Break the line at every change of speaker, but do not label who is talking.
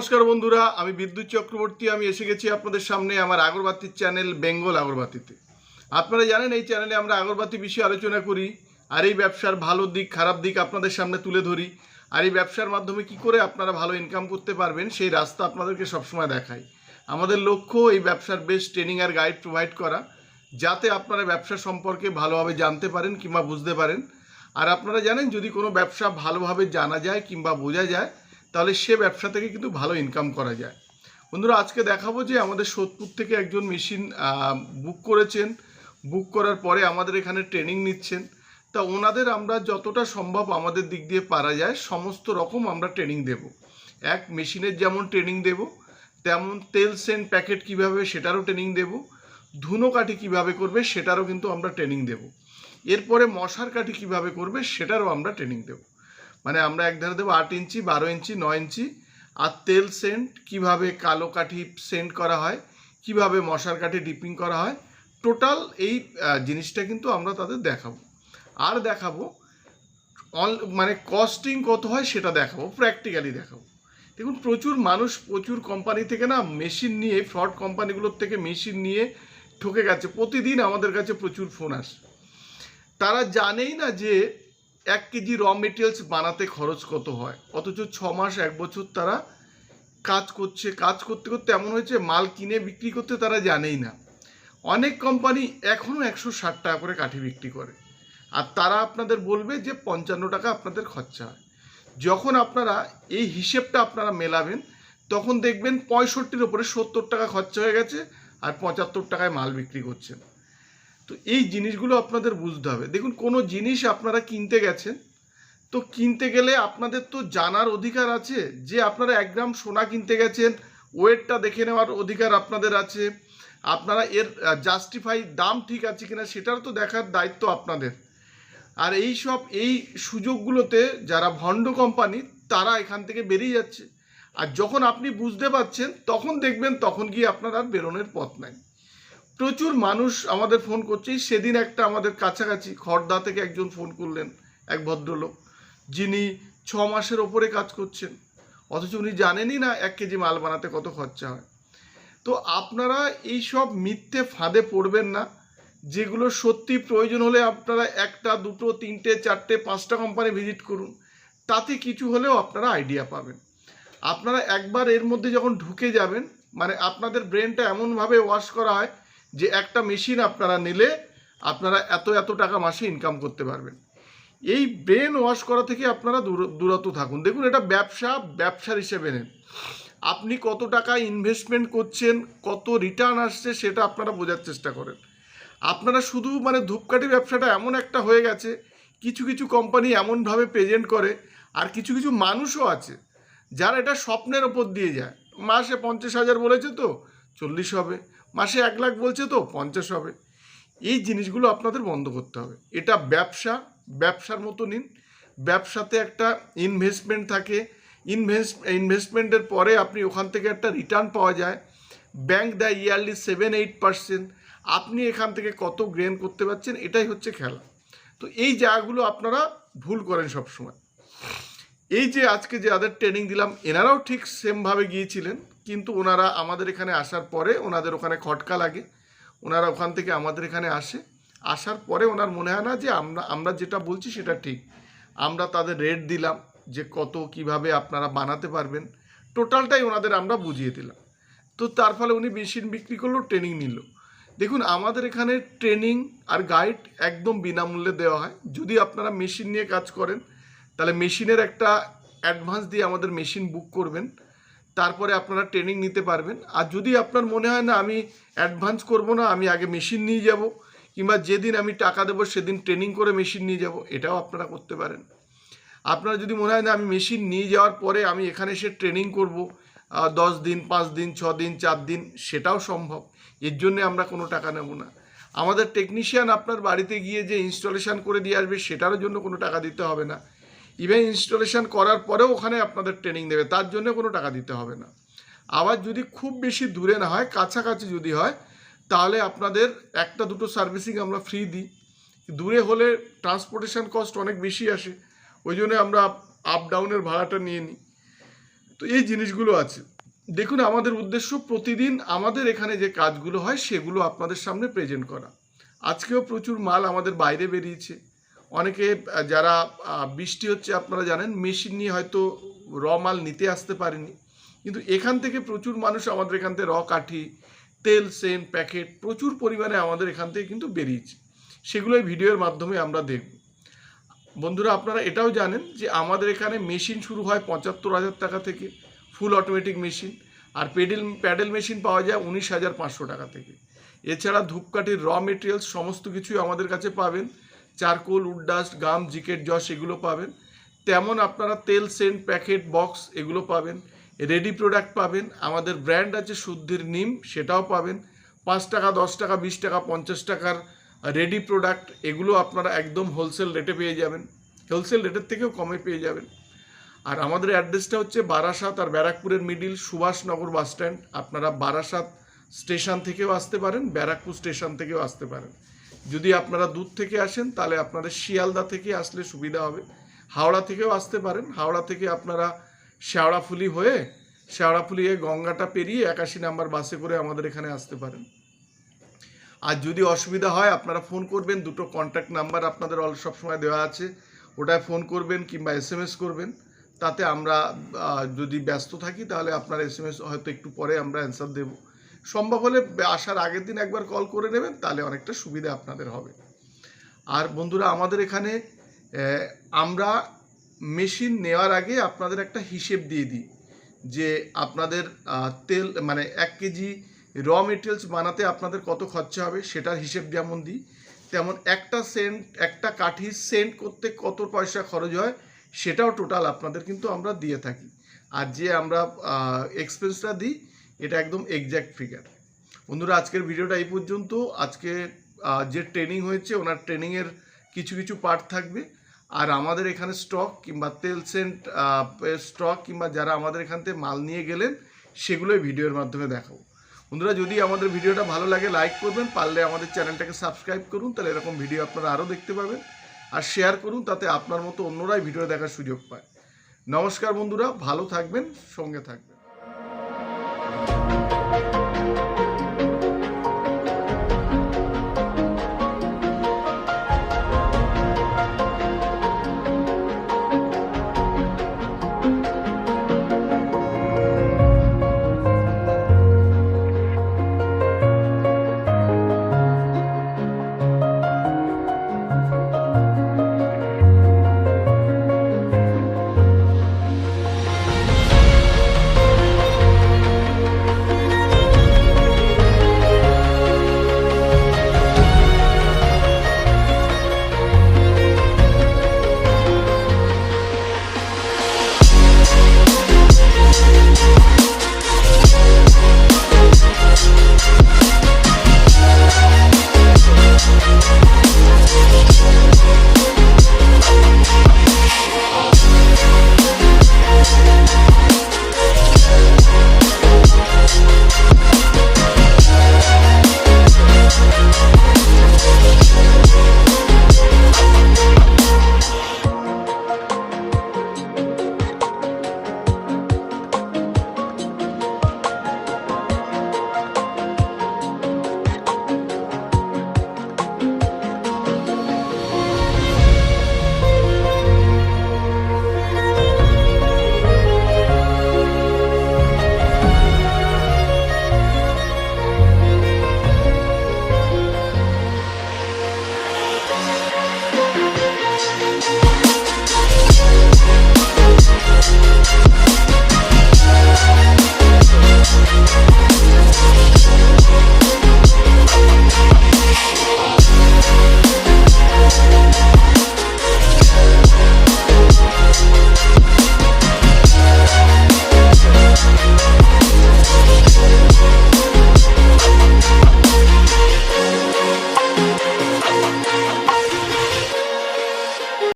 নমস্কার বন্ধুরা, আমি বিদ্যুৎ চক্রবর্তী। আমি এসে গেছি আপনাদের সামনে আমার আগরবাতির চ্যানেল বেঙ্গল আগরবাতিতে। আপনারা জানেন এই চ্যানেলে আমরা আগরবাতি বিষয়ে আলোচনা করি, আর এই ব্যবসার ভালো দিক খারাপ দিক আপনাদের সামনে তুলে ধরি, আর এই ব্যবসার মাধ্যমে কি করে আপনারা ভালো ইনকাম করতে পারবেন সেই রাস্তা আপনাদেরকে সবসময় দেখাই। আমাদের লক্ষ্য এই ব্যবসার বেস্ট ট্রেনিং আর গাইড প্রোভাইড করা, যাতে আপনারা ব্যবসা সম্পর্কে ভালোভাবে জানতে পারেন কিংবা বুঝতে পারেন। আর আপনারা জানেন যদি কোনো ব্যবসা ভালোভাবে জানা যায় কিংবা বোঝা যায় তাহলে সে ব্যবসা থেকে কিন্তু ভালো ইনকাম করা যায়। বন্ধুরা, আজকে দেখাবো যে আমাদের সোদপুর থেকে একজন মেশিন বুক করেছেন। বুক করার পরে আমাদের এখানে ট্রেনিং নিচ্ছেন। তা ওনাদের আমরা যতটা সম্ভব আমাদের দিক দিয়ে পারা যায় সমস্ত রকম আমরা ট্রেনিং দেব। এক মেশিনের যেমন ট্রেনিং দেব, তেমন তেল সেন্ট প্যাকেট কীভাবে সেটারও ট্রেনিং দেব, ধুনো কাঠি কীভাবে করবে সেটারও কিন্তু আমরা ট্রেনিং দেব। এরপরে মশার কাঠি কীভাবে করবে সেটারও আমরা ট্রেনিং দেব। মানে আমরা এক ধারে দেবো 8 ইঞ্চি, 12 ইঞ্চি, 9 ইঞ্চি। আর তেল সেন্ট কীভাবে কালো কাঠি সেন্ট করা হয়, কিভাবে মশার কাঠি ডিপিং করা হয়, টোটাল এই জিনিসটা কিন্তু আমরা তাদের দেখাবো। আর দেখাবো মানে কস্টিং কত হয় সেটা দেখাবো, প্র্যাকটিক্যালি দেখাবো। দেখুন, প্রচুর মানুষ প্রচুর কোম্পানি থেকে না মেশিন নিয়ে, ফ্রড কোম্পানিগুলোর থেকে মেশিন নিয়ে ঠকে গেছে। প্রতিদিন আমাদের কাছে প্রচুর ফোন আসে। তারা জানেই না যে 1 কেজি র মেটেরিয়ালস বানাতে খরচ কত হয়, অথচ 6 মাস 1 বছর তারা কাজ করছে। কাজ করতে করতে এমন হয়েছে মাল কিনে বিক্রি করতে তারা জানেই না। অনেক কোম্পানি এখনও 160 টাকা করে কাঠি বিক্রি করে, আর তারা আপনাদের বলবে যে 55 টাকা আপনাদের খরচা হয়। যখন আপনারা এই হিসেবটা আপনারা মেলাবেন তখন দেখবেন 65-র ওপরে 70 টাকা খরচা হয়ে গেছে আর 75 টাকায় মাল বিক্রি করছেন। তো এই জিনিসগুলো আপনাদের বুঝতে হবে। দেখুন, কোনো জিনিস আপনারা কিনতে গেছেন, তো কিনতে গেলে আপনাদের তো জানার অধিকার আছে যে আপনারা 1 গ্রাম সোনা কিনতে গেছেন, ওয়েটটা দেখে নেওয়ার অধিকার আপনাদের আছে। আপনারা এর জাস্টিফাই দাম ঠিক আছে কিনা সেটার তো দেখার দায়িত্ব আপনাদের। আর এই সুযোগগুলোতে যারা ভণ্ড কোম্পানি তারা এখান থেকে বেরিয়ে যাচ্ছে। আর যখন আপনি বুঝতে পারছেন তখন দেখবেন তখন গিয়ে আপনার আর বেরোনোর পথ নাই। প্রচুর মানুষ আমাদের ফোন করছে। সেদিন একটা আমাদের কাছাকাছি খড়দা থেকে একজন ফোন করলেন, এক ভদ্রলোক, যিনি 6 মাসের ওপরে কাজ করছেন, অথচ উনি জানেনই না 1 কেজি মাল বানাতে কত খরচা হয়। তো আপনারা এই সব মিথ্যে ফাঁদে পড়বেন না। যেগুলো সত্যি প্রয়োজন হলে আপনারা 1টা 2টো 3টে 4টে 5টা কোম্পানি ভিজিট করুন, তাতে কিছু হলেও আপনারা আইডিয়া পাবেন। আপনারা একবার এর মধ্যে যখন ঢুকে যাবেন, মানে আপনাদের ব্রেনটা এমনভাবে ওয়াশ করা হয় যে একটা মেশিন আপনারা নিলে আপনারা এত টাকা মাসে ইনকাম করতে পারবেন। এই ব্রেন ওয়াশ করা থেকে আপনারা দূরত থাকুন। দেখুন, এটা ব্যবসার হিসেবে নেন। আপনি কত টাকা ইনভেস্টমেন্ট করছেন, কত রিটার্ন আসছে সেটা আপনারা বোঝার চেষ্টা করেন। আপনারা শুধু মানে ধূপকাঠি ব্যবসাটা এমন একটা হয়ে গেছে, কিছু কিছু কোম্পানি এমনভাবে প্রেজেন্ট করে, আর কিছু কিছু মানুষও আছে যারা এটা স্বপ্নের ওপর দিয়ে যায়। মাসে 50,000 বলেছে তো 40 হবে, মাসে 1 লাখ বলছে তো 50 হবে। এই জিনিসগুলো আপনাদের বন্ধ করতে হবে। এটা ব্যবসার মতো নিন। ব্যবসাতে একটা ইনভেস্টমেন্ট থাকে। ইনভেস্টমেন্টের পরে আপনি ওখান থেকে একটা রিটার্ন পাওয়া যায়। ব্যাংক দেয় ইয়ারলি 7-8%। আপনি এখান থেকে কত গেইন করতে পারছেন, এটাই হচ্ছে খেলা। তো এই জায়গাগুলো আপনারা ভুল করেন সবসময়। এই যে আজকে যাদের ট্রেনিং দিলাম এনারাও ঠিক সেমভাবে গিয়েছিলেন, কিন্তু ওনারা আমাদের এখানে আসার পরে ওনাদের ওখানে খটকা লাগে। ওনারা ওখান থেকে আমাদের এখানে আসার পরে ওনার মনে হয় না যে আমরা যেটা বলছি সেটা ঠিক। আমরা তাদের রেট দিলাম যে কত কিভাবে আপনারা বানাতে পারবেন, টোটালটাই ওনাদের আমরা বুঝিয়ে দিলাম। তো তার ফলে উনি মেশিন বিক্রি করলো, ট্রেনিং নিল। দেখুন, আমাদের এখানে ট্রেনিং আর গাইড একদম বিনামূল্যে দেওয়া হয়। যদি আপনারা মেশিন নিয়ে কাজ করেন তাহলে মেশিনের একটা অ্যাডভান্স দিয়ে আমাদের মেশিন বুক করবেন, তারপরে আপনারা ট্রেনিং নিতে পারবেন। আর যদি আপনার মনে হয় না আমি অ্যাডভান্স করব না, আমি আগে মেশিন নিয়ে যাব, কিংবা যেদিন আমি টাকা দেবো সেদিন ট্রেনিং করে মেশিন নিয়ে যাব, এটাও আপনারা করতে পারেন। আপনারা যদি মনে হয় না আমি মেশিন নিয়ে যাওয়ার পরে আমি এখানে এসে ট্রেনিং করব 10 দিন, 5 দিন, 6 দিন, 4 দিন, সেটাও সম্ভব। এর জন্যে আমরা কোনো টাকা নেব না। আমাদের টেকনিশিয়ান আপনার বাড়িতে গিয়ে যে ইনস্টলেশন করে দিয়ে আসবে সেটার জন্য কোনো টাকা দিতে হবে না। ইভেন ইনস্টলেশন করার পরেও ওখানে আপনাদের ট্রেনিং দেবে, তার জন্য কোনো টাকা দিতে হবে না। আবার যদি খুব বেশি দূরে না হয়, কাছাকাছি যদি হয়, তাহলে আপনাদের 1টা 2টো সার্ভিসিং আমরা ফ্রি দিই। দূরে হলে ট্রান্সপোর্টেশন কস্ট অনেক বেশি আসে, ওই জন্য আমরা আপ ডাউনের ভাড়াটা নিয়ে নিই। তো এই জিনিসগুলো আছে। দেখুন, আমাদের উদ্দেশ্য প্রতিদিন আমাদের এখানে যে কাজগুলো হয় সেগুলো আপনাদের সামনে প্রেজেন্ট করা। আজকেও প্রচুর মাল আমাদের বাইরে বেরিয়েছে। অনেকে যারা বৃষ্টি হচ্ছে আপনারা জানেন, মেশিন নিয়ে হয়তো মাল নিতে আসতে পারেনি, কিন্তু এখান থেকে প্রচুর মানুষ আমাদের এখান থেকে কাঠি, তেল, সেন্ট, প্যাকেট প্রচুর পরিমাণে আমাদের এখান থেকে কিন্তু বেরিয়েছে। সেগুলোই ভিডিওর মাধ্যমে আমরা দেখব। বন্ধুরা, আপনারা এটাও জানেন যে আমাদের এখানে মেশিন শুরু হয় ৭৫,০০০ টাকা থেকে, ফুল অটোমেটিক মেশিন। আর প্যাডেল মেশিন পাওয়া যায় ১৯,৫০০ টাকা থেকে। এছাড়া ধূপকাঠির মেটেরিয়ালস সমস্ত কিছুই আমাদের কাছে পাবেন। Charcoal, would dust, gum, জিকেট, Jos এগুলো পাবেন। তেমন আপনারা তেল, সেন্ট, প্যাকেট, বক্স এগুলো পাবেন। রেডি প্রোডাক্ট পাবেন। আমাদের ব্র্যান্ড আছে শুদ্ধির নিম, সেটাও পাবেন। ৫ টাকা, ১০ টাকা, ২০ টাকা, ৫০ টাকার রেডি প্রোডাক্ট এগুলো আপনারা একদম হোলসেল রেটে পেয়ে যাবেন। হোলসেল রেটের থেকেও কমে পেয়ে যাবেন। আর আমাদের অ্যাড্রেসটা হচ্ছে বারাসাত আর ব্যারাকপুরের মিডিল, সুভাষনগর বাস স্ট্যান্ড। আপনারা বারাসাত স্টেশন থেকেও আসতে পারেন, ব্যারাকপুর স্টেশন থেকেও আসতে পারেন। যদি আপনারা দূর থেকে আসেন তাহলে আপনাদের শিয়ালদা থেকে আসলে সুবিধা হবে। হাওড়া থেকেও আসতে পারেন। হাওড়া থেকে আপনারা শেওড়াফুলি হয়ে গঙ্গাটা পেরিয়ে ৮১ নাম্বার বাসে করে আমাদের এখানে আসতে পারেন। আর যদি অসুবিধা হয় আপনারা ফোন করবেন, দুটো কন্ট্যাক্ট নাম্বার আপনাদের সবসময় দেওয়া আছে, ওটায় ফোন করবেন কিংবা SMS করবেন। তাতে আমরা যদি ব্যস্ত থাকি তাহলে আপনার SMS হয়তো একটু পরে আমরা অ্যান্সার দেব। সম্ভব হলে আসার আগের দিন একবার কল করে নেবেন, তাহলে অনেকটা সুবিধা আপনাদের হবে। আর বন্ধুরা, আমাদের এখানে আমরা মেশিন নেওয়ার আগে আপনাদের একটা হিসেব দিয়ে দিই যে আপনাদের তেল মানে ১ কেজি মেটেরিয়ালস বানাতে আপনাদের কত খরচা হবে, সেটার হিসেব যেমন দিই, তেমন একটা কাঠির সেন্ট করতে কত পয়সা খরচ হয় সেটাও টোটাল আপনাদের কিন্তু আমরা দিয়ে থাকি। আর যে আমরা এক্সপেন্সটা দিই এটা একদম এক্স্যাক্ট ফিগার। বন্ধুরা, আজকের ভিডিওটা এই পর্যন্ত। আজকে যে ট্রেনিং হয়েছে ওনার ট্রেনিংয়ের কিছু কিছু পার্ট থাকবে। আর আমাদের এখানে স্টক কিংবা তেল সেন্ট স্টক কিংবা যারা আমাদের এখান থেকে মাল নিয়ে গেলেন সেগুলোই ভিডিওর মাধ্যমে দেখাবো। বন্ধুরা, যদি আমাদের ভিডিওটা ভালো লাগে লাইক করবেন, পারলে আমাদের চ্যানেলটাকে সাবস্ক্রাইব করুন, তাহলে এরকম ভিডিও আপনারা আরও দেখতে পাবেন। আর শেয়ার করুন, তাতে আপনার মতো অন্যরাই ভিডিও দেখার সুযোগ পায়। নমস্কার বন্ধুরা, ভালো থাকবেন, সঙ্গে থাকবেন।